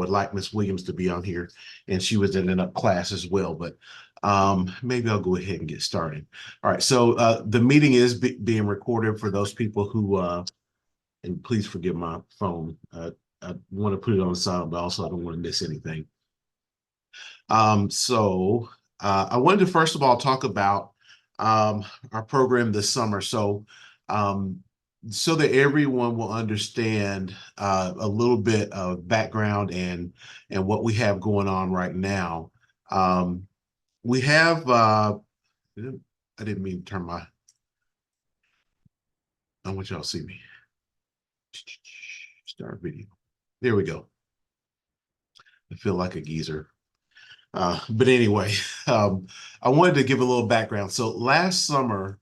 would like Miss Williams to be on here, and she was in a class as well. But maybe I'll go ahead and get started. All right. So the meeting is being recorded for those people who, and please forgive my phone. I want to put it on silent, but also I don't want to miss anything. I wanted to first of all talk about our program this summer. So that everyone will understand a little bit of background and what we have going on right now. We have I didn't mean to turn my. I want y'all to see me. Start video. There we go. I feel like a geezer. But anyway, I wanted to give a little background. So last summer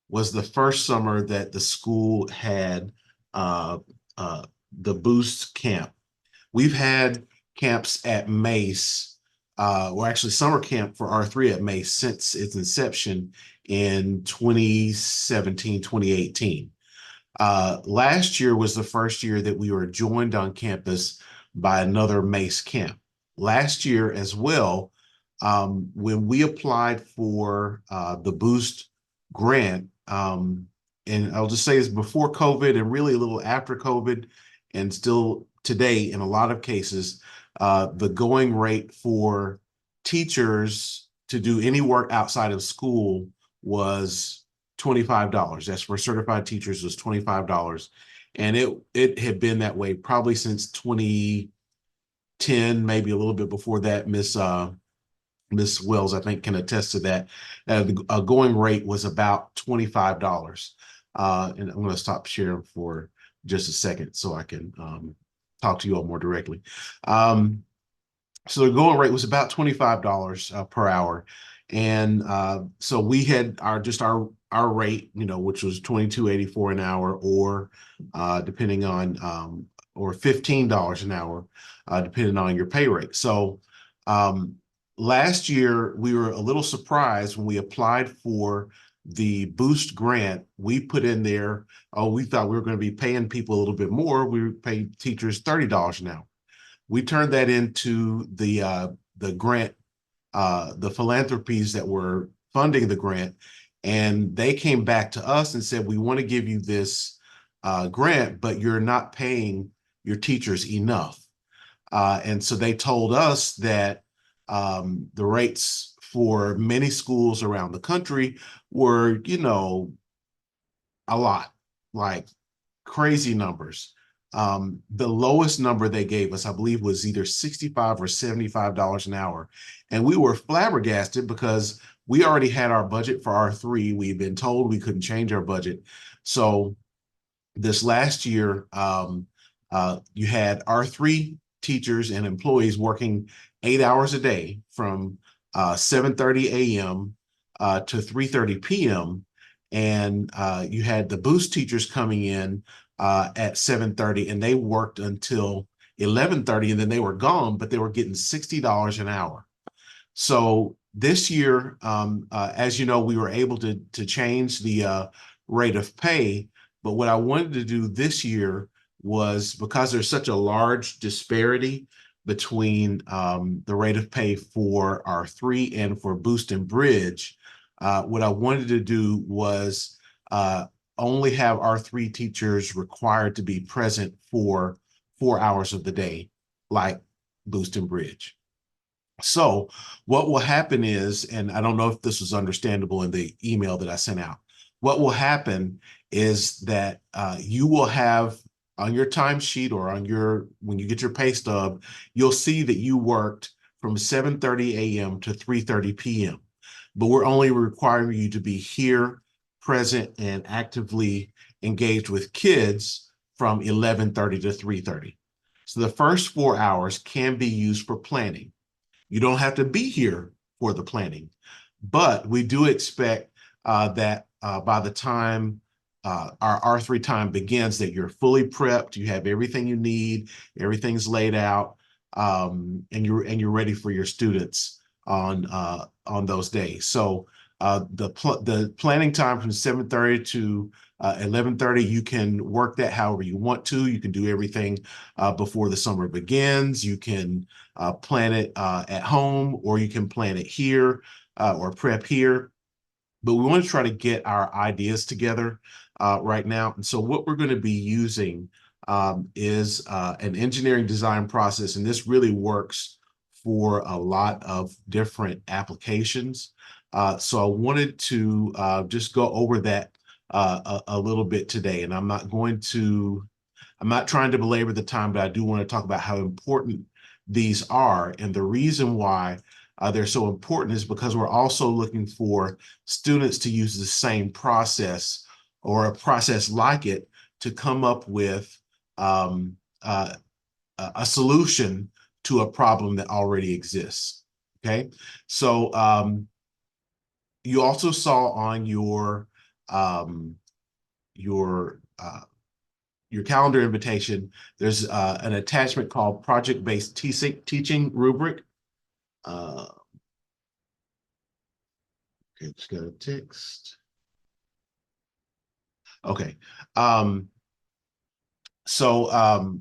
was the first summer that the school had uh, the Boost camp. We've had camps at Mace, or actually summer camp for R3 at Mace since its inception in 2017, 2018. Last year was the first year that we were joined on campus by another Mace camp. Last year as well, when we applied for the Boost grant, and I'll just say it's before COVID and really a little after COVID, and still today in a lot of cases, the going rate for teachers to do any work outside of school was $25. That's for certified teachers was $25. And it had been that way probably since 2010, maybe a little bit before that. Miss Wells, I think, can attest to that. The going rate was about $25. And I'm going to stop sharing for just a second so I can talk to you all more directly. So the going rate was about $25 per hour. And so we had our rate, which was $22.84 an hour, or depending on or $15 an hour, depending on your pay rate. So last year we were a little surprised when we applied for the Boost grant. We put in there, we thought we were going to be paying people a little bit more. We paid teachers $30 an hour. We turned that into the grant, the philanthropies that were funding the grant, and they came back to us and said, we want to give you this grant, but you're not paying your teachers enough. And so they told us that the rates for many schools around the country were, a lot, like crazy numbers. The lowest number they gave us, I believe, was either $65 or $75 an hour. And we were flabbergasted because we already had our budget for R3. We've been told we couldn't change our budget. So this last year, you had R3 teachers and employees working 8 hours a day from 7:30 a.m. To 3:30 p.m. And you had the Boost teachers coming in at 7:30, and they worked until 11:30, and then they were gone, but they were getting $60 an hour. So this year, as you know, we were able to change the rate of pay. But what I wanted to do this year was, because there's such a large disparity between the rate of pay for R3 and for Boost and Bridge, what I wanted to do was only have R3 teachers required to be present for 4 hours of the day, like Boost and Bridge. So what will happen is, and I don't know if this was understandable in the email that I sent out, what will happen is that you will have on your timesheet or when you get your pay stub, you'll see that you worked from 7:30 a.m. to 3:30 p.m. But we're only requiring you to be here, present, and actively engaged with kids from 11:30 to 3:30. So the first 4 hours can be used for planning. You don't have to be here for the planning, but we do expect that by the time our R3 time begins, that you're fully prepped, you have everything you need, everything's laid out, and you're ready for your students on those days. So the planning time from 7:30 to 11:30, you can work that however you want to. You can do everything before the summer begins. You can plan it at home, or you can plan it here or prep here. But we want to try to get our ideas together right now. And so what we're going to be using is an engineering design process, and this really works for a lot of different applications. So I wanted to just go over that a little bit today, and I'm not trying to belabor the time, but I do want to talk about how important these are. And the reason why they're so important is because we're also looking for students to use the same process or a process like it to come up with a solution to a problem that already exists. Okay, so you also saw on your calendar invitation, there's an attachment called project-based teaching rubric. Okay, just got a text. Okay. So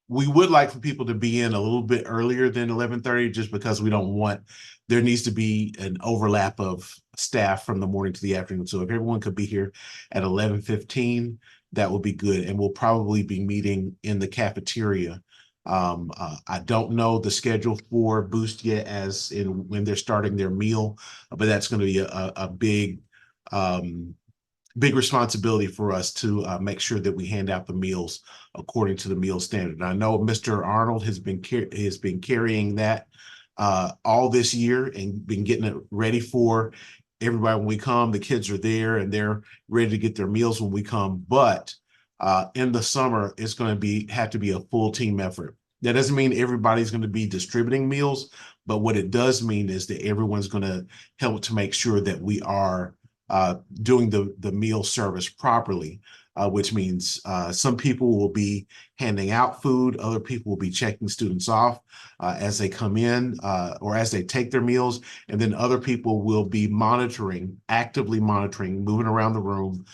we would like for people to be in a little bit earlier than 11:30, just because we don't want, there needs to be an overlap of staff from the morning to the afternoon. So if everyone could be here at 11:15, that would be good. And we'll probably be meeting in the cafeteria. I don't know the schedule for Boost yet, as in when they're starting their meal, but that's going to be a big responsibility for us to make sure that we hand out the meals according to the meal standard. And I know Mr. Arnold has been carrying that all this year and been getting it ready for everybody when we come. The kids are there and they're ready to get their meals when we come. But in the summer, it's going to have to be a full team effort. That doesn't mean everybody's going to be distributing meals, but what it does mean is that everyone's going to help to make sure that we are doing the meal service properly, which means some people will be handing out food, other people will be checking students off as they come in or as they take their meals, and then other people will be actively monitoring, moving around the room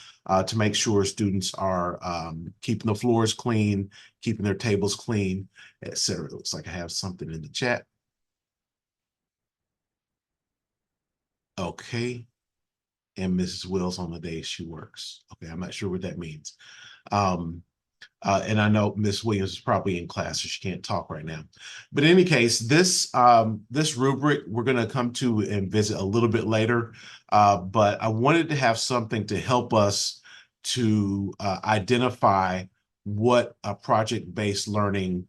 to make sure students are keeping the floors clean, keeping their tables clean, etc. Looks like I have something in the chat. Okay. And Mrs. Wills on the days she works. Okay, I'm not sure what that means. And I know Miss Williams is probably in class, so she can't talk right now. But in any case, this rubric we're going to come to and visit a little bit later. But I wanted to have something to help us to identify what a project-based learning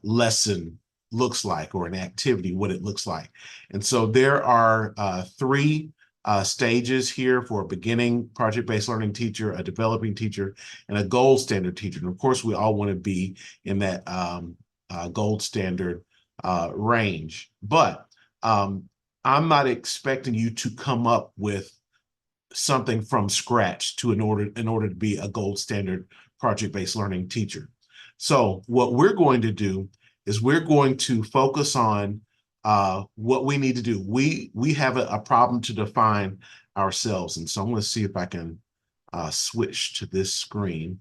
lesson looks like, or an activity, what it looks like. And so there are three stages here for a beginning project-based learning teacher, a developing teacher, and a gold standard teacher. And of course, we all want to be in that gold standard range. But I'm not expecting you to come up with something from scratch in order to be a gold standard project-based learning teacher. So what we're going to do is we're going to focus on what we need to do. We have a problem to define ourselves. And so I'm going to see if I can switch to this screen.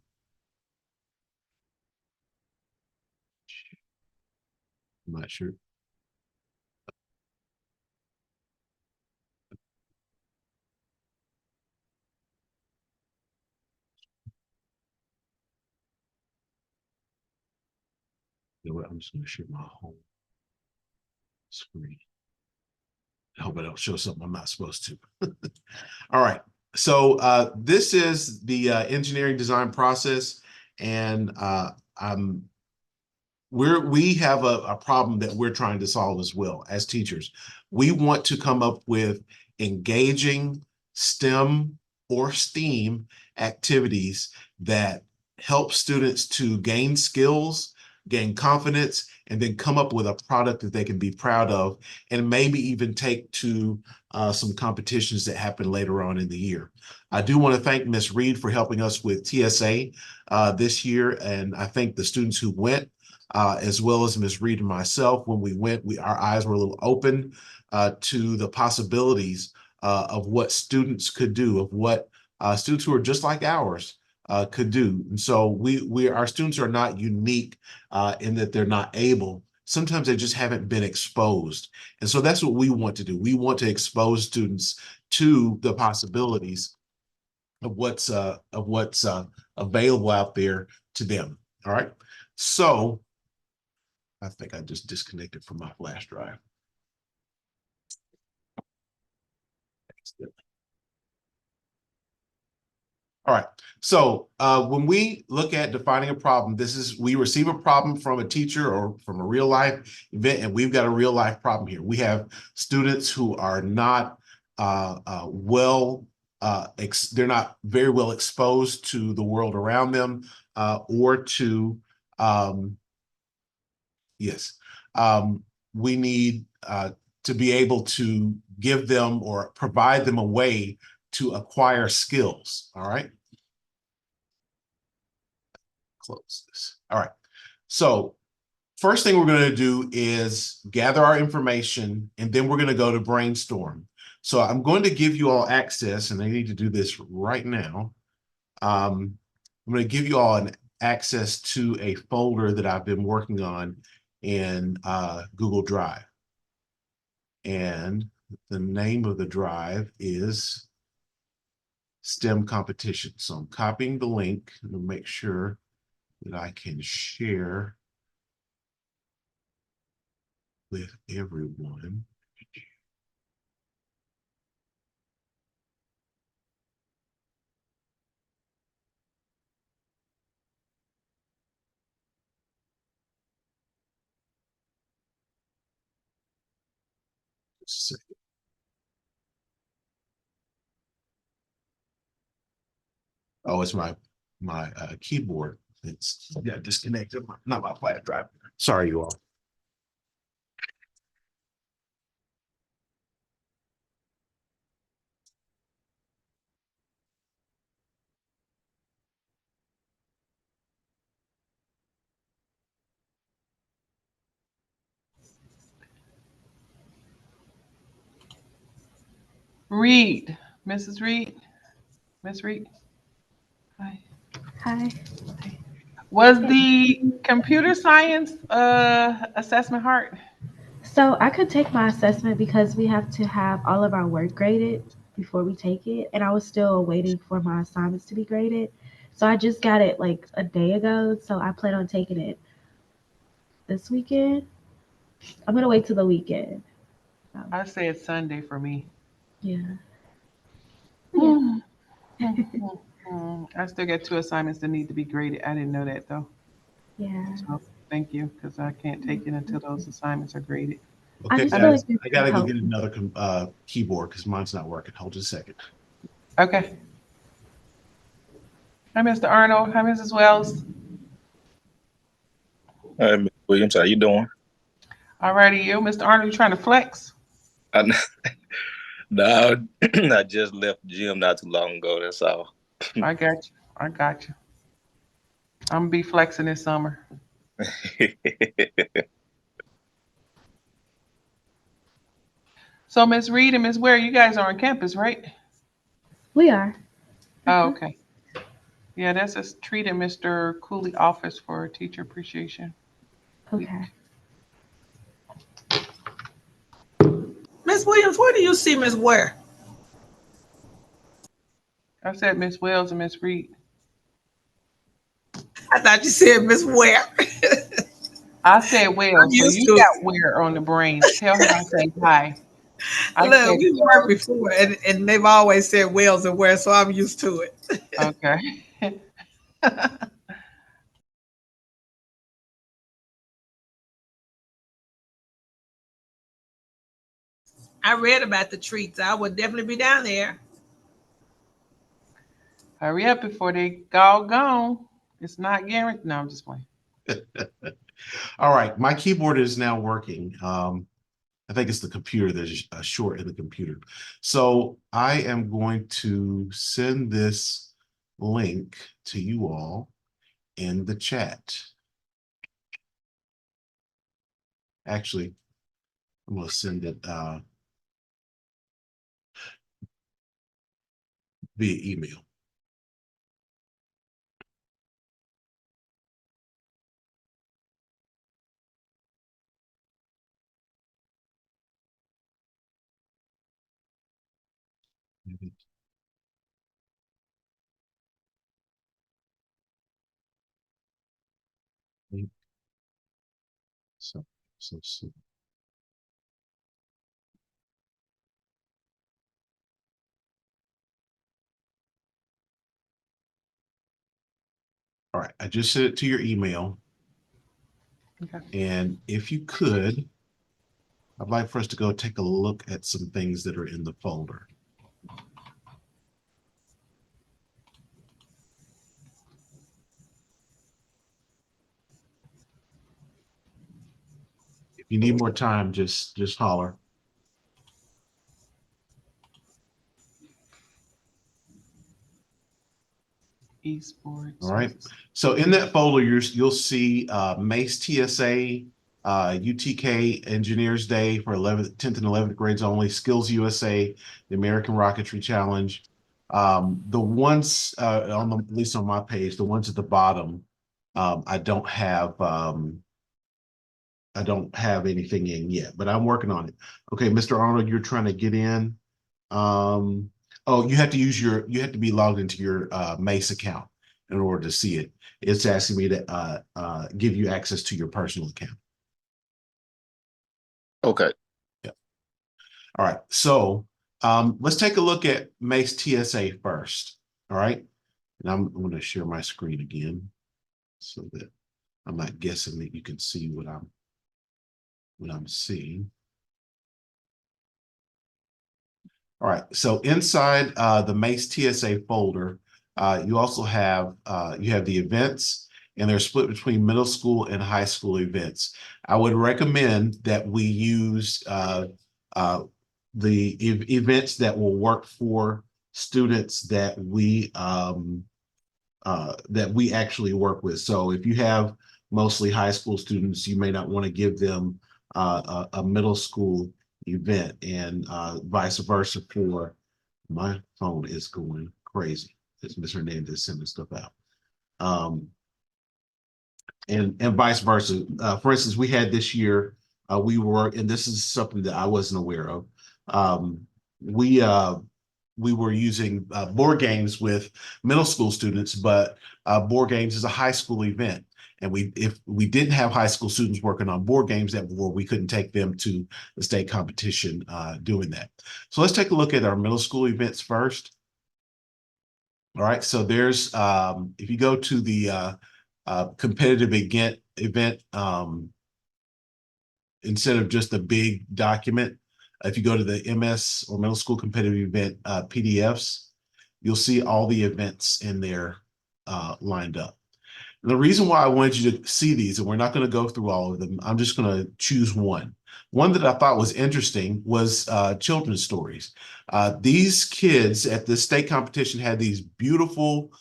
I'm not sure. You know what? I'm just going to share my home screen. I hope I don't show something I'm not supposed to. All right. So this is the engineering design process, and we have a problem that we're trying to solve as well as teachers. We want to come up with engaging STEM or STEAM activities that help students to gain skills, gain confidence, and then come up with a product that they can be proud of, and maybe even take to some competitions that happen later on in the year. I do want to thank Ms. Reed for helping us with TSA this year, and I thank the students who went, as well as Ms. Reed and myself. When we went, our eyes were a little open to the possibilities of what students could do, of what students who are just like ours could do. And so our students are not unique in that they're not able. Sometimes they just haven't been exposed. And so that's what we want to do. We want to expose students to the possibilities of what's available out there to them. All right. So I think I just disconnected from my flash drive. All right. So when we look at defining a problem, we receive a problem from a teacher or from a real life event, and we've got a real life problem here. We have students who are not they're not very well exposed to the world around them or to we need to be able to give them or provide them a way to acquire skills. All right. Close this. All right. So first thing we're going to do is gather our information, and then we're going to go to brainstorm. So I'm going to give you all access, and I need to do this right now. I'm going to give you all access to a folder that I've been working on in Google Drive. And the name of the drive is STEM Competition. So I'm copying the link to make sure that I can share with everyone. Oh, it's my keyboard. It's disconnected, not my flash drive. Sorry, you all. Reed, Mrs. Reed, Miss Reed. Hi. Hi. Was the computer science assessment hard? So I could take my assessment because we have to have all of our work graded before we take it, and I was still waiting for my assignments to be graded. So I just got it like a day ago, so I plan on taking it this weekend. I'm gonna wait till the weekend. So, I said Sunday for me. yeah. Yeah. Hmm. I still got 2 assignments that need to be graded. I didn't know that though. Yeah. So thank you, because I can't take it until those assignments are graded. I Okay, just feel Um, like guys, this I can gotta go help. get another keyboard because mine's not working. Hold just a second. okay. Hi, Mr. Arnold. Hi, Mrs. Wells. Hi, Ms. Williams, how you doing? Alrighty, you, Mr. Arnold, you trying to flex? I, no, I just left the gym not too long ago. That's all. I got you. I got you. I'm gonna be flexing this summer. So, Miss Reed and Miss Ware, you guys are on campus, right? We are. Oh, Uh-huh. okay. Yeah, that's a treat in Mr. Cooley office for Teacher Appreciation Okay. Week. Miss Williams, where do you see Miss Ware? I said Miss Wells and Miss Reed. I thought you said Miss Ware. I said I'm Wells, so used you to got Ware on the brain. Tell her I say hi. it. I Look, said we've worked before, and they've always said Wells and Ware, so I'm used to it. okay. I read about the treats. I would definitely be down there. Hurry up before they all gone. It's not guaranteed. No, I'm just playing. All right, my keyboard is now working. I think it's the computer. There's a short in the computer. So I am going to send this link to you all in the chat. Actually, I'm going to send it via email. So, so. All right, I just sent it to your email. Okay. And if you could, I'd like for us to go take a look at some things that are in the folder. If you need more time, just holler. Esports. All right. So in that folder, you'll see MACE TSA, UTK Engineers Day for 11th, 10th, and 11th grades only, Skills USA, the American Rocketry Challenge. The ones on the, at least on my page, the ones at the bottom, I don't have anything in yet, but I'm working on it. Okay, Mr. Arnold, you're trying to get in. Oh, you have to be logged into your MACE account in order to see it. It's asking me to give you access to your personal account. Okay. Yeah. All right. So let's take a look at MACE TSA first. All right. And I'm going to share my screen again so that I'm not guessing that you can see what I'm seeing. All right, so inside the MACE TSA folder, you also have the events, and they're split between middle school and high school events. I would recommend that we use the events that will work for students that we actually work with. So if you have mostly high school students, you may not want to give them a middle school event, and vice versa. For my phone is going crazy. It's Ms. Hernandez sending stuff out. And vice versa. For instance, we had this year, and this is something that I wasn't aware of. We were using board games with middle school students, but board games is a high school event. And if we didn't have high school students working on board games, we couldn't take them to the state competition doing that. So let's take a look at our middle school events first. All right, so there's, if you go to the competitive event, instead of just a big document, if you go to the MS or middle school competitive event PDFs, you'll see all the events in there lined up. And the reason why I wanted you to see these, and we're not going to go through all of them, I'm just going to choose one. One that I thought was interesting was children's stories. These kids at the state competition had these beautiful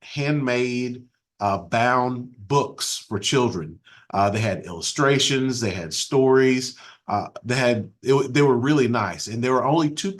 handmade bound books for children. They had illustrations, they had stories, they were really nice. And there were only two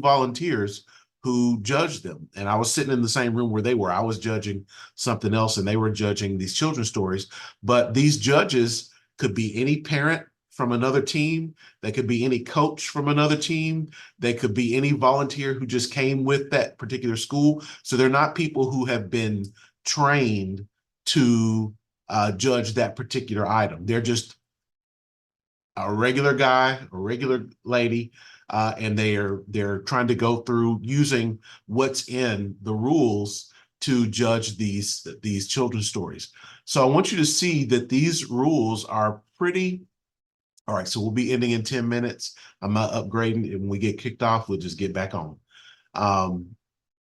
volunteers who judged them. And I was sitting in the same room where they were. I was judging something else and they were judging these children's stories. But these judges could be any parent from another team. They could be any coach from another team. They could be any volunteer who just came with that particular school. So they're not people who have been trained to judge that particular item. They're just a regular guy, a regular lady, and they're trying to go through using what's in the rules to judge these children's stories. So I want you to see that these rules are pretty. All right, so we'll be ending in 10 minutes. I'm not upgrading, and when we get kicked off, we'll just get back on.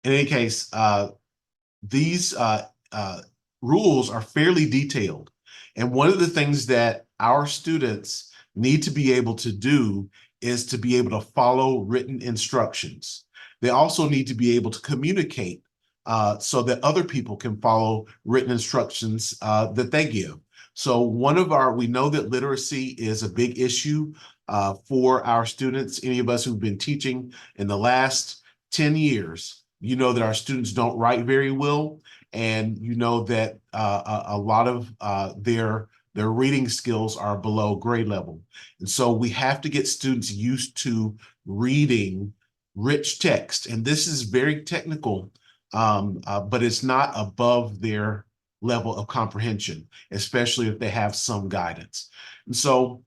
In any case, these rules are fairly detailed. And one of the things that our students need to be able to do is to be able to follow written instructions. They also need to be able to communicate so that other people can follow written instructions that they give. So we know that literacy is a big issue for our students. Any of us who've been teaching in the last 10 years, you know that our students don't write very well, and you know that a lot of their reading skills are below grade level. And so we have to get students used to reading rich text, and this is very technical, but it's not above their level of comprehension, especially if they have some guidance. And so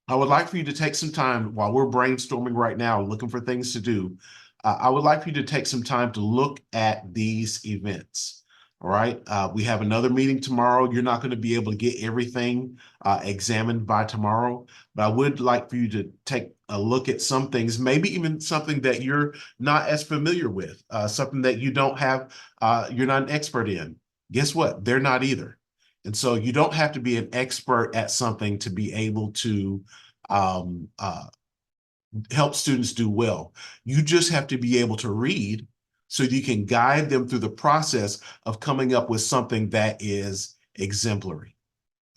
I would like for you to take some time while we're brainstorming right now, looking for things to do. I would like for you to take some time to look at these events. All right. We have another meeting tomorrow. You're not going to be able to get everything examined by tomorrow, but I would like for you to take a look at some things, maybe even something that you're not as familiar with, something that you don't have, you're not an expert in. Guess what? They're not either. And so you don't have to be an expert at something to be able to help students do well. You just have to be able to read so you can guide them through the process of coming up with something that is exemplary.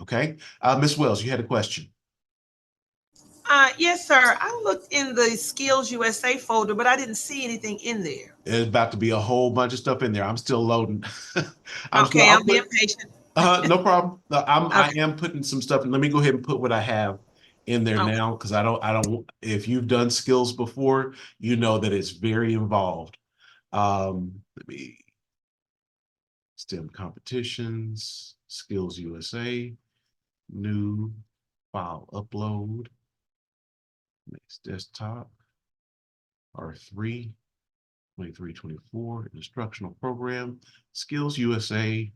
Okay. Ms. Wells, you had a question. Yes, sir. I looked in the Skills USA folder, but I didn't see anything in there. There's about to be a whole bunch of stuff in there. I'm still loading. I'm Being patient. no problem. I Okay. am putting some stuff. Let me go ahead and put what I have in there Okay. now, because I don't, if you've done skills before, you know that it's very involved. Let me, STEM competitions, Skills USA, new file upload, next desktop, R3, 23-24, instructional program, Skills USA,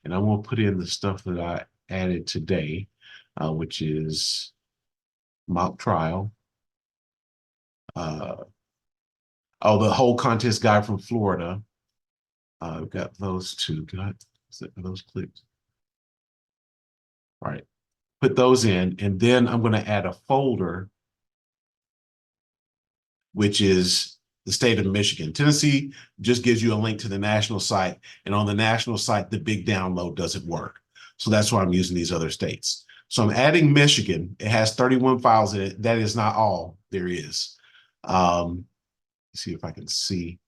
and I want to put in the stuff that I added today, which is mock trial. The whole contest guide from Florida. I've got those two. Are those clicked? All right, put those in, and then I'm going to add a folder, which is the state of Michigan. Tennessee just gives you a link to the national site, and on the national site, the big download doesn't work. So that's why I'm using these other states. So I'm adding Michigan. It has 31 files in it. That is not all there is. Let's see if I can see.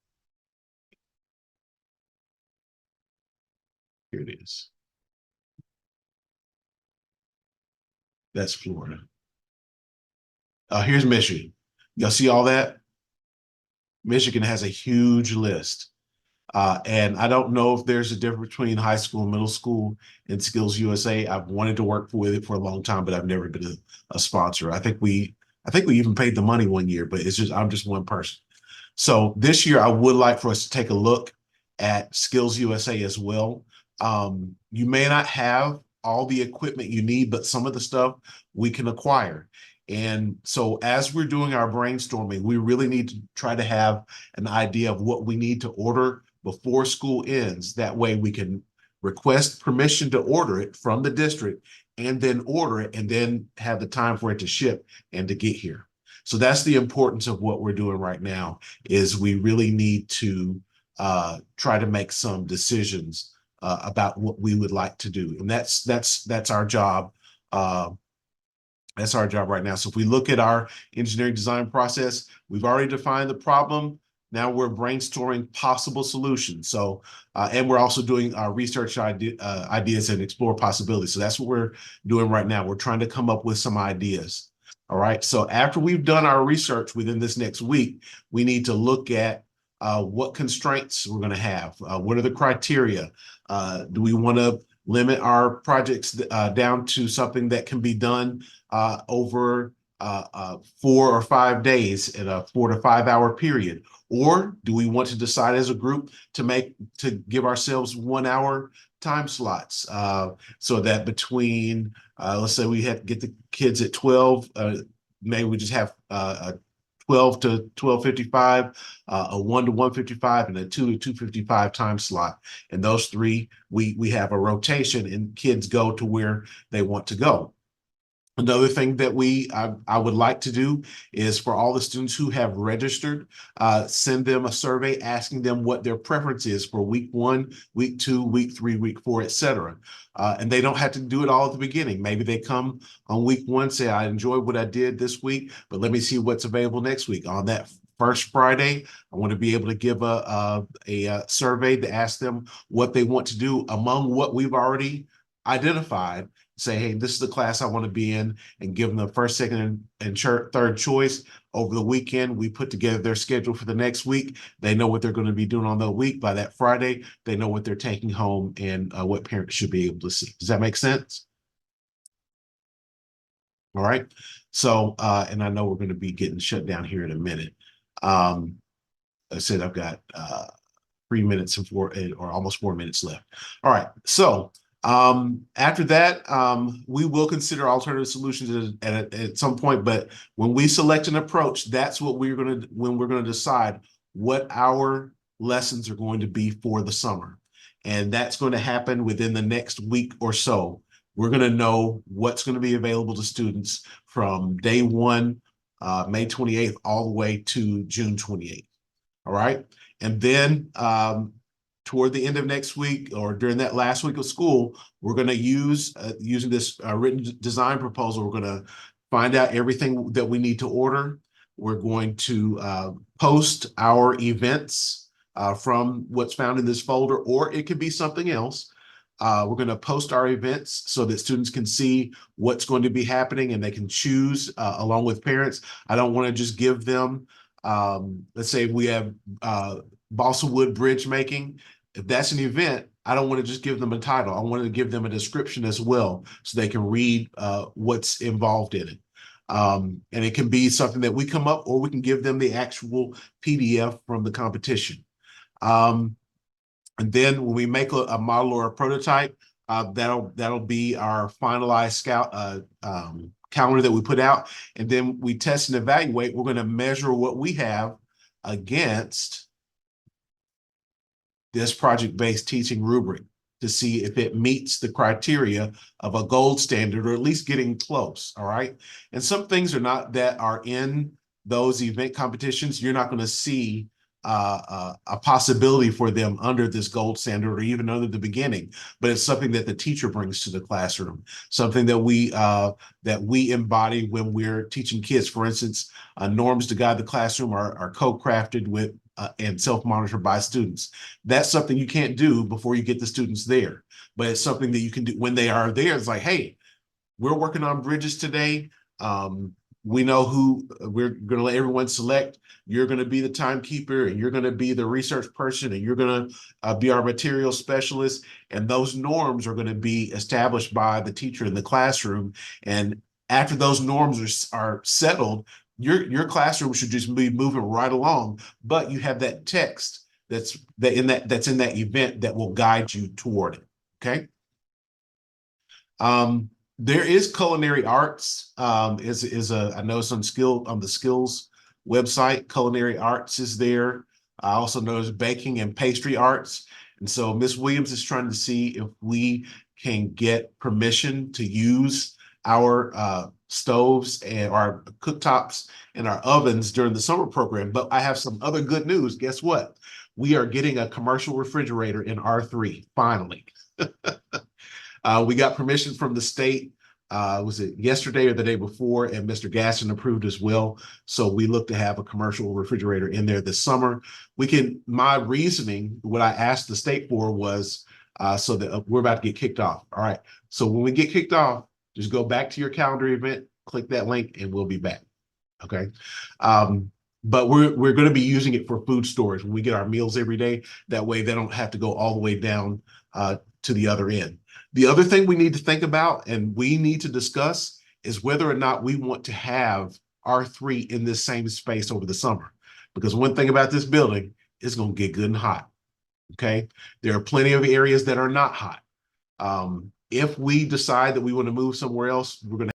Here it is. That's Florida. Here's Michigan. Y'all see all that? Michigan has a huge list. And I don't know if there's a difference between high school and middle school and Skills USA. I've wanted to work with it for a long time, but I've never been a sponsor. I think we even paid the money one year, but I'm just one person. So this year I would like for us to take a look at Skills USA as well. You may not have all the equipment you need, but some of the stuff we can acquire. And so as we're doing our brainstorming, we really need to try to have an idea of what we need to order before school ends. That way we can request permission to order it from the district and then order it and then have the time for it to ship and to get here. So that's the importance of what we're doing right now, is we really need to try to make some decisions about what we would like to do. And that's our job. That's our job right now. So if we look at our engineering design process, we've already defined the problem. Now we're brainstorming possible solutions. So, and we're also doing our research ideas and explore possibilities. So that's what we're doing right now. We're trying to come up with some ideas. All right. So after we've done our research within this next week, we need to look at what constraints we're going to have. What are the criteria? Do we want to limit our projects down to something that can be done over 4 or 5 days in a 4 to 5 hour period? Or do we want to decide as a group to give ourselves 1 hour time slots, so that between, let's say we had to get the kids at 12, maybe we just have 12 to 12:55, a 1 to 1:55, and a 2 to 2:55 time slot. And those three, we have a rotation and kids go to where they want to go. Another thing that I would like to do is for all the students who have registered, send them a survey asking them what their preference is for week 1, week 2, week 3, week 4, etc. And they don't have to do it all at the beginning. Maybe they come on week 1, say, I enjoyed what I did this week, but let me see what's available next week. On that first Friday, I want to be able to give a survey to ask them what they want to do among what we've already identified, say, hey, this is the class I want to be in, and give them the first, second, and third choice. Over the weekend, we put together their schedule for the next week. They know what they're going to be doing on the week. By that Friday, they know what they're taking home and what parents should be able to see. Does that make sense? All right. So, and I know we're going to be getting shut down here in a minute. I said I've got 3 minutes and or almost 4 minutes left. All right. So after that, we will consider alternative solutions at some point. But when we select an approach, that's what we're going to when we're going to decide what our lessons are going to be for the summer. And that's going to happen within the next week or so. We're going to know what's going to be available to students from day one, May 28th, all the way to June 28th. All right. And then toward the end of next week or during that last week of school, we're going to use using this written design proposal. We're going to find out everything that we need to order. We're going to post our events from what's found in this folder, or it could be something else. We're going to post our events so that students can see what's going to be happening and they can choose along with parents. I don't want to just give them, let's say we have balsa wood bridge making. If that's an event, I don't want to just give them a title. I want to give them a description as well so they can read what's involved in it. And it can be something that we come up, or we can give them the actual PDF from the competition. And then when we make a model or a prototype, that'll be our finalized calendar that we put out. And then we test and evaluate. We're going to measure what we have against this project-based teaching rubric to see if it meets the criteria of a gold standard, or at least getting close. All right. And some things that are in those event competitions, you're not going to see a possibility for them under this gold standard or even under the beginning, but it's something that the teacher brings to the classroom, something that we embody when we're teaching kids. For instance, norms to guide the classroom are co-crafted with and self-monitored by students. That's something you can't do before you get the students there, but it's something that you can do when they are there. It's like, hey, we're working on bridges today. We know who we're going to let everyone select. You're going to be the timekeeper, and you're going to be the research person, and you're going to be our material specialist. And those norms are going to be established by the teacher in the classroom. And after those norms are settled, your classroom should just be moving right along. But you have that text that's in that event that will guide you toward it. Okay. There is culinary arts. I know it's on the skills website. Culinary arts is there. I also notice baking and pastry arts. And so Miss Williams is trying to see if we can get permission to use our stoves and our cooktops and our ovens during the summer program. But I have some other good news. Guess what? We are getting a commercial refrigerator in R3, finally. We got permission from the state. Was it yesterday or the day before? And Mr. Gaston approved as well. So we look to have a commercial refrigerator in there this summer. My reasoning, what I asked the state for was so that we're about to get kicked off. All right. So when we get kicked off, just go back to your calendar event, click that link, and we'll be back. Okay. But we're going to be using it for food storage when we get our meals every day. That way they don't have to go all the way down to the other end. The other thing we need to think about and we need to discuss is whether or not we want to have R3 in this same space over the summer. Because one thing about this building, it's going to get good and hot. Okay. There are plenty of areas that are not hot. If we decide that we want to move somewhere else, we're going to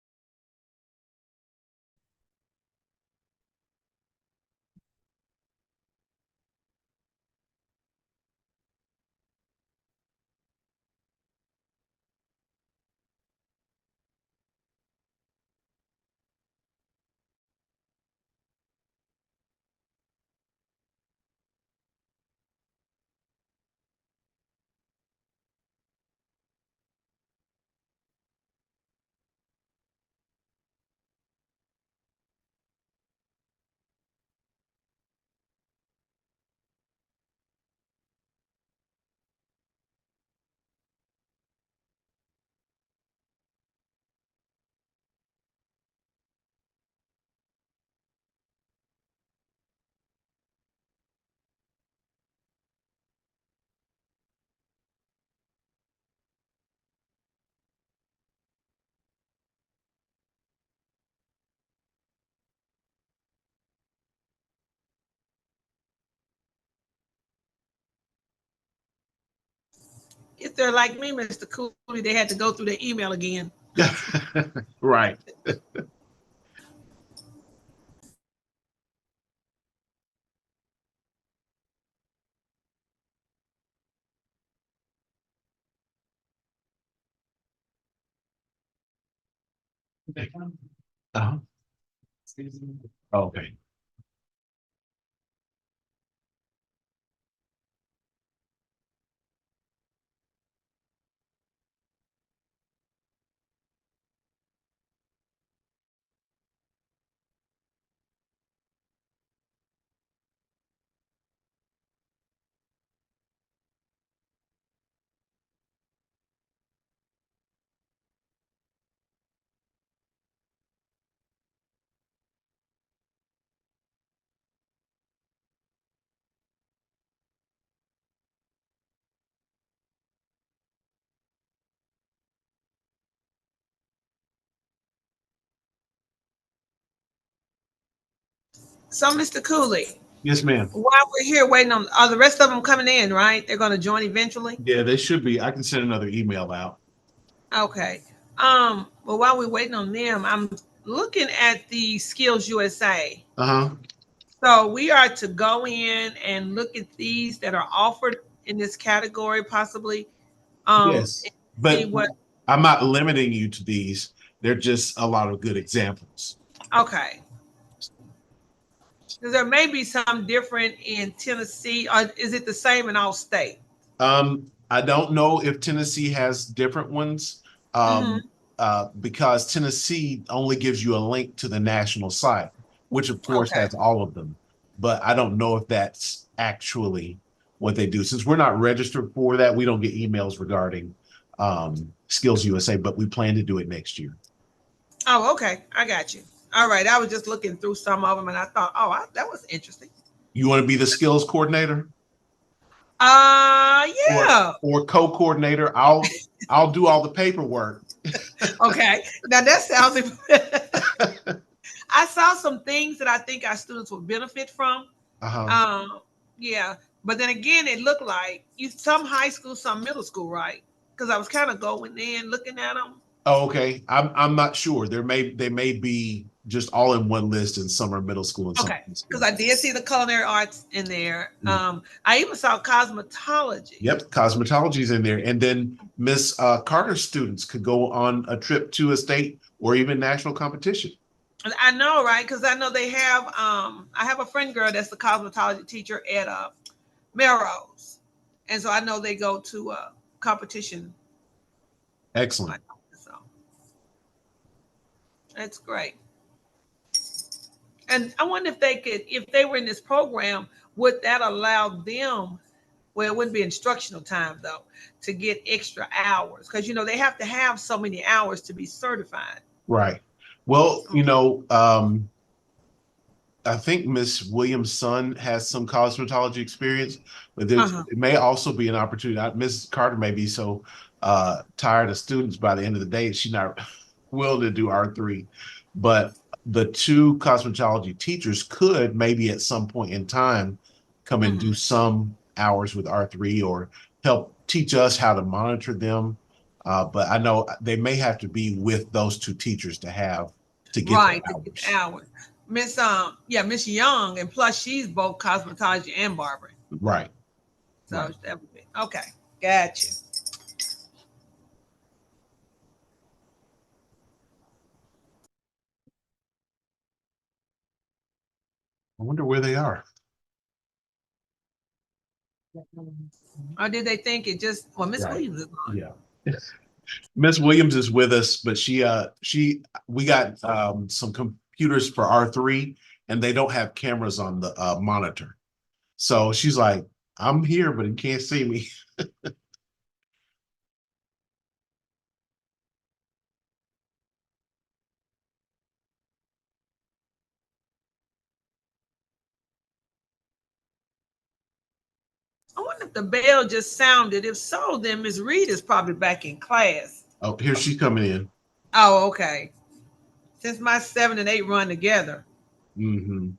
if they're like me, Mr. Cooley, they had to go through their email again. Right. Uh-huh. Okay. So, Mr. Cooley, Yes, ma'am. while we're here waiting on, are the rest of them coming in, right? They're going to join eventually? Yeah, they should be. I can send another email out. Okay. Well, while we're waiting on them, I'm looking at the Skills USA. Uh-huh. So we are to go in and look at these that are offered in this category, possibly. Yes, And see but what. I'm not limiting you to these. They're just a lot of good examples. Okay. Because there may be some different in Tennessee, or is it the same in all state? I don't know if Tennessee has different ones. Mhm. Because Tennessee only gives you a link to the national site, which of course Okay. has all of them. But I don't know if that's actually what they do. Since we're not registered for that, we don't get emails regarding Skills USA, but we plan to do it next year. Oh, okay. I got you. All right. I was just looking through some of them and I thought, oh, that was interesting. You want to be the skills coordinator Yeah. or co-coordinator? I'll do all the paperwork. Okay. Now that sounds. I saw some things that I think our students will benefit from. Uh-huh. Yeah. But then again, it looked like you some high school, some middle school, right? Because I was kind of going in looking at them. Oh, okay. I'm not sure. They may be just all in one list in summer middle school and Okay. something. Because I did see the culinary arts in there. Mm. I even saw cosmetology. Yep, cosmetology is in there. And then Miss Carter's students could go on a trip to a state or even national competition. I know, right? Because I know they have. I have a friend girl that's the cosmetology teacher at Melrose, and so I know they go to a competition. Excellent. So that's great. And I wonder if they could, if they were in this program, would that allow them? Well, it wouldn't be instructional time though, to get extra hours because they have to have so many hours to be certified. Right. Well, I think Miss Williams' son has some cosmetology experience, but Uh-huh. it may also be an opportunity. Miss Carter may be so tired of students by the end of the day, she's not willing to do R3. But the two cosmetology teachers could maybe at some point in time come and do Mhm. some hours with R3 or help teach us how to monitor them. But I know they may have to be with those two teachers to get the Right, to get the hours. hours. Miss Young, and plus she's both cosmetology and barbering. Right. So Right. that would be okay. Gotcha. I wonder where they are. Or did they think it just Miss Right. Williams is on? Yeah. Miss Williams is with us, but we got some computers for R3 and they don't have cameras on the monitor. So she's like, I'm here, but you can't see me. I wonder if the bell just sounded. If so, then Miss Reed is probably back in class. Oh, here she's coming in. Oh, okay. Since my 7 and 8 run together. Mm-hmm.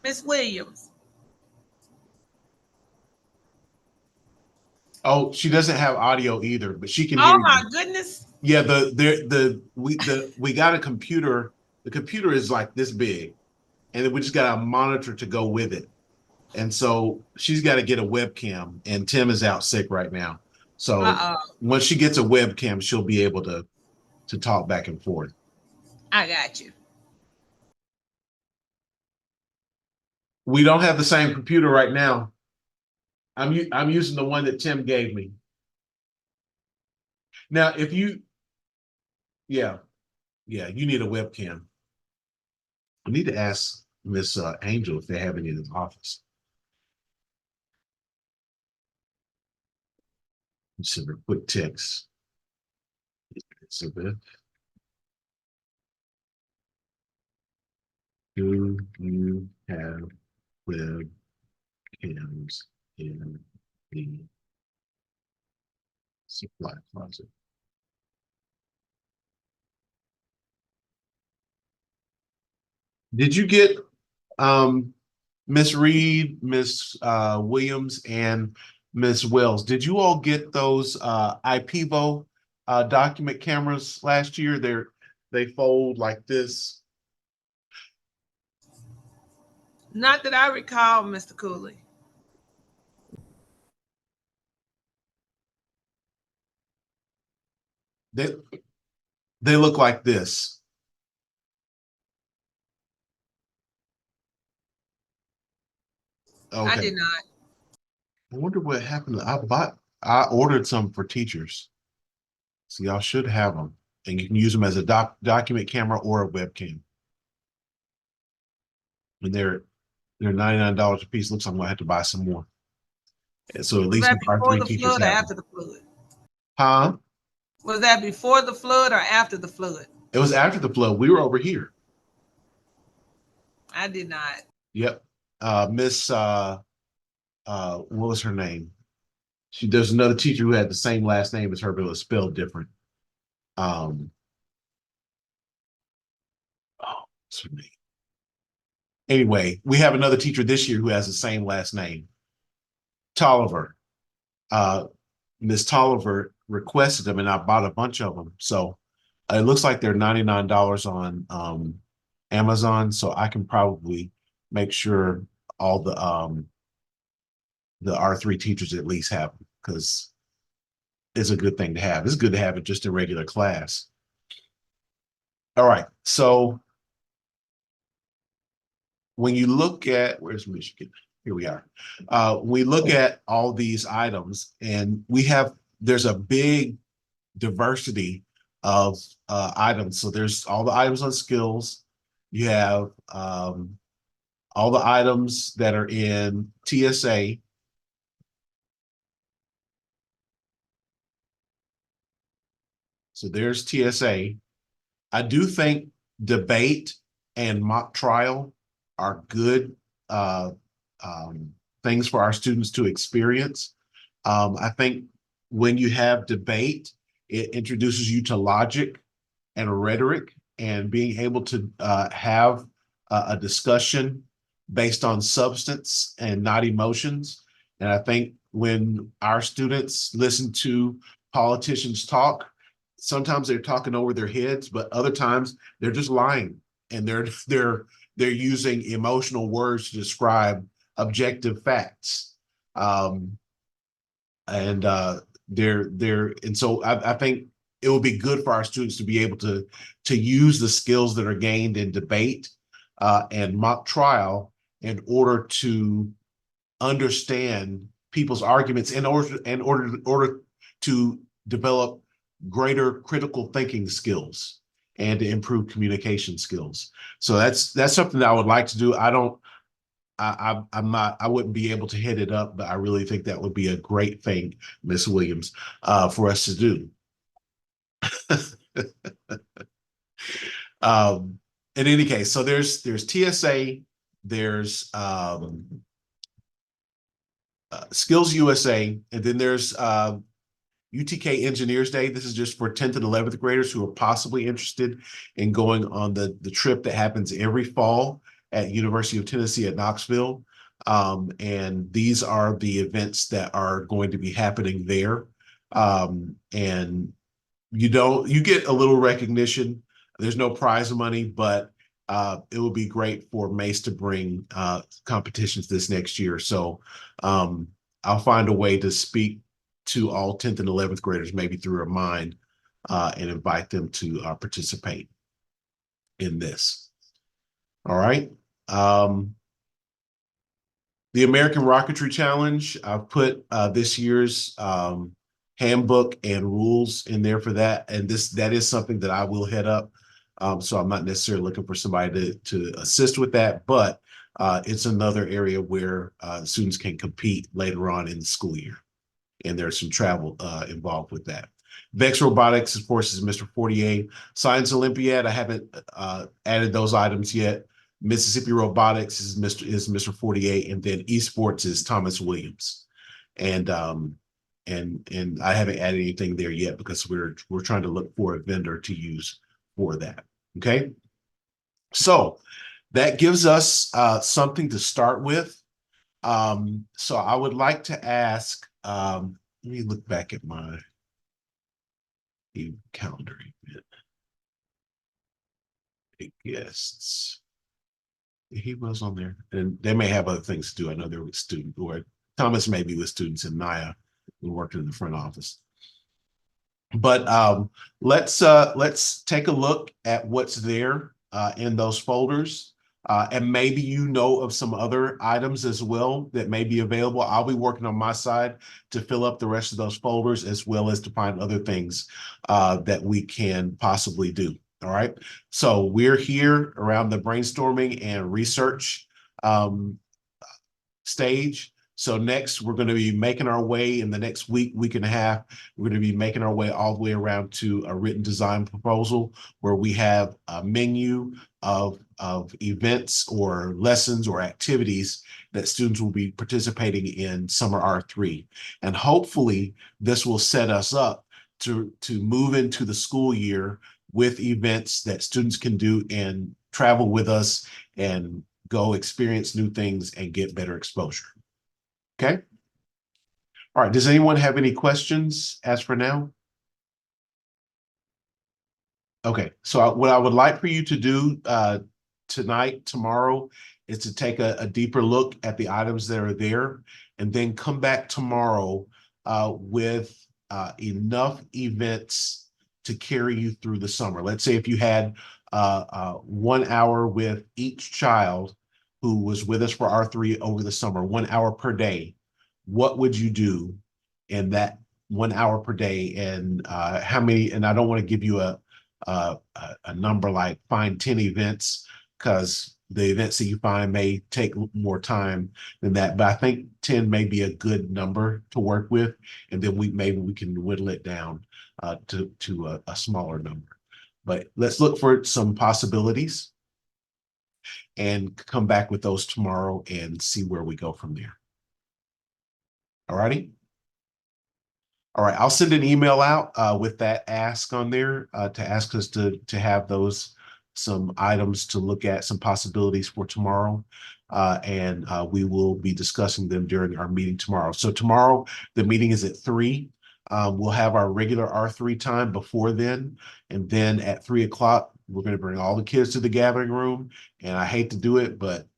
Miss Williams. Oh, she doesn't have audio either, but she can hear Oh you. my goodness. Yeah, we got a computer. The computer is like this big, and then we just got a monitor to go with it. And so she's got to get a webcam, and Tim is out sick right now. So Uh-oh. once she gets a webcam, she'll be able to talk back and forth. I got you. We don't have the same computer right now. I'm using the one that Tim gave me. Now, if you, yeah, you need a webcam. I need to ask Miss Angel if they have any in the office. Send her a quick text. Elizabeth, do you have webcams in the supply closet? Did you get Miss Reed, Miss Williams, and Miss Wells? Did you all get those IPEVO document cameras last year? They fold like this. Not that I recall, Mr. Cooley. They look like this. Okay. I did not. I wonder what happened. I ordered some for teachers. So y'all should have them. And you can use them as a document camera or a webcam. And they're $99 a piece. Looks like I'm gonna have to buy some more. And so at Was least that our before three the teachers flood or have after them. the flood? Huh? Was that before the flood or after the flood? It was after the flood. We were over here. I did not. Yep. Miss what was her name? There's another teacher who had the same last name as her, but it was spelled different. Oh, what's her name? Anyway, we have another teacher this year who has the same last name. Tolliver. Miss Tolliver requested them, and I bought a bunch of them. So it looks like they're $99 on Amazon. So I can probably make sure all the R3 teachers at least have them, because it's a good thing to have. It's good to have it just in regular class. All right. So when you look at, where's Michigan? Here we are. We look at all these items, and there's a big diversity of items. So there's all the items on skills. You have all the items that are in TSA. So there's TSA. I do think debate and mock trial are good things for our students to experience. I think when you have debate, it introduces you to logic and rhetoric, and being able to have a discussion based on substance and not emotions. And I think when our students listen to politicians talk, sometimes they're talking over their heads, but other times they're just lying, and they're using emotional words to describe objective facts. And so I think it will be good for our students to be able to use the skills that are gained in debate and mock trial in order to understand people's arguments, in order to develop greater critical thinking skills and to improve communication skills. So that's something that I would like to do. I wouldn't be able to hit it up, but I really think that would be a great thing, Miss Williams, for us to do. In any case, so there's TSA, there's Skills USA, and then there's UTK Engineers Day. This is just for 10th and 11th graders who are possibly interested in going on the trip that happens every fall at University of Tennessee at Knoxville. And these are the events that are going to be happening there. And you get a little recognition. There's no prize money, but it will be great for Mace to bring competitions this next year. So I'll find a way to speak to all 10th and 11th graders, maybe through a mind, and invite them to participate in this. All right. The American Rocketry Challenge, I've put this year's handbook and rules in there for that. And that is something that I will head up. So I'm not necessarily looking for somebody to assist with that, but it's another area where students can compete later on in the school year. And there's some travel involved with that. Vex Robotics, of course, is Mr. Fortier. Science Olympiad, I haven't added those items yet. Mississippi Robotics is Mr. Fortier, and then Esports is Thomas Williams. And I haven't added anything there yet because we're trying to look for a vendor to use for that. Okay. So that gives us something to start with. So I would like to ask, let me look back at my calendar event. Guests. He was on there, and they may have other things to do. I know there was student, or Thomas may be with students in NIA who worked in the front office. But let's take a look at what's there in those folders. And maybe you know of some other items as well that may be available. I'll be working on my side to fill up the rest of those folders, as well as to find other things that we can possibly do. All right. So we're here around the brainstorming and research stage. So next, we're going to be making our way in the next week and a half. We're going to be making our way all the way around to a written design proposal where we have a menu of events or lessons or activities that students will be participating in summer R3. And hopefully this will set us up to move into the school year with events that students can do and travel with us and go experience new things and get better exposure. Okay. All right. Does anyone have any questions as for now? Okay. So what I would like for you to do tonight, tomorrow, is to take a deeper look at the items that are there and then come back tomorrow with enough events to carry you through the summer. Let's say if you had 1 hour with each child who was with us for R3 over the summer, 1 hour per day, what would you do in that 1 hour per day? And how many, and I don't want to give you a number like find 10 events, because the events that you find may take more time than that. But I think 10 may be a good number to work with. And then maybe we can whittle it down to a smaller number. But let's look for some possibilities and come back with those tomorrow and see where we go from there. All righty. All right, I'll send an email out with that ask on there to ask us to have some items to look at, some possibilities for tomorrow. And we will be discussing them during our meeting tomorrow. So tomorrow, the meeting is at 3. We'll have our regular R3 time before then. And then at 3 o'clock, we're going to bring all the kids to the gathering room. And I hate to do it, but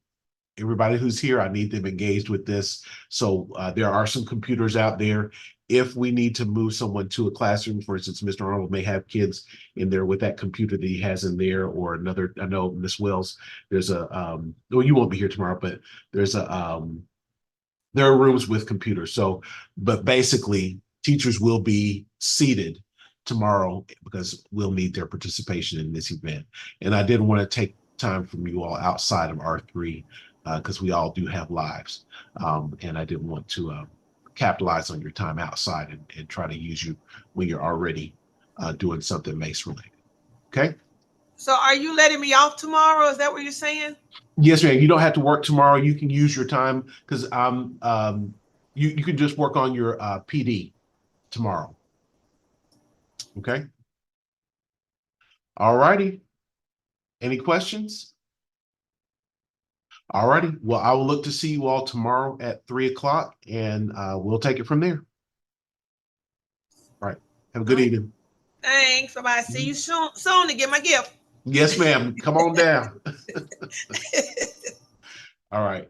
everybody who's here, I need them engaged with this. So there are some computers out there. If we need to move someone to a classroom, for instance, Mr. Arnold may have kids in there with that computer that he has in there, or another, I know Miss Wells, there's well, you won't be here tomorrow, but there's there are rooms with computers. So, but basically teachers will be seated tomorrow because we'll need their participation in this event. And I didn't want to take time from you all outside of R3 because we all do have lives. And I didn't want to capitalize on your time outside and try to use you when you're already doing something Mace related. Okay. So are you letting me off tomorrow? Is that what you're saying? Yes, ma'am. You don't have to work tomorrow. You can use your time because you can just work on your PD tomorrow. Okay. All righty. Any questions? All righty. Well, I will look to see you all tomorrow at 3 o'clock, and we'll take it from there. All right. Have a good evening. Thanks. Bye-bye. See you soon to get my gift. Yes, ma'am. Come on down. All right.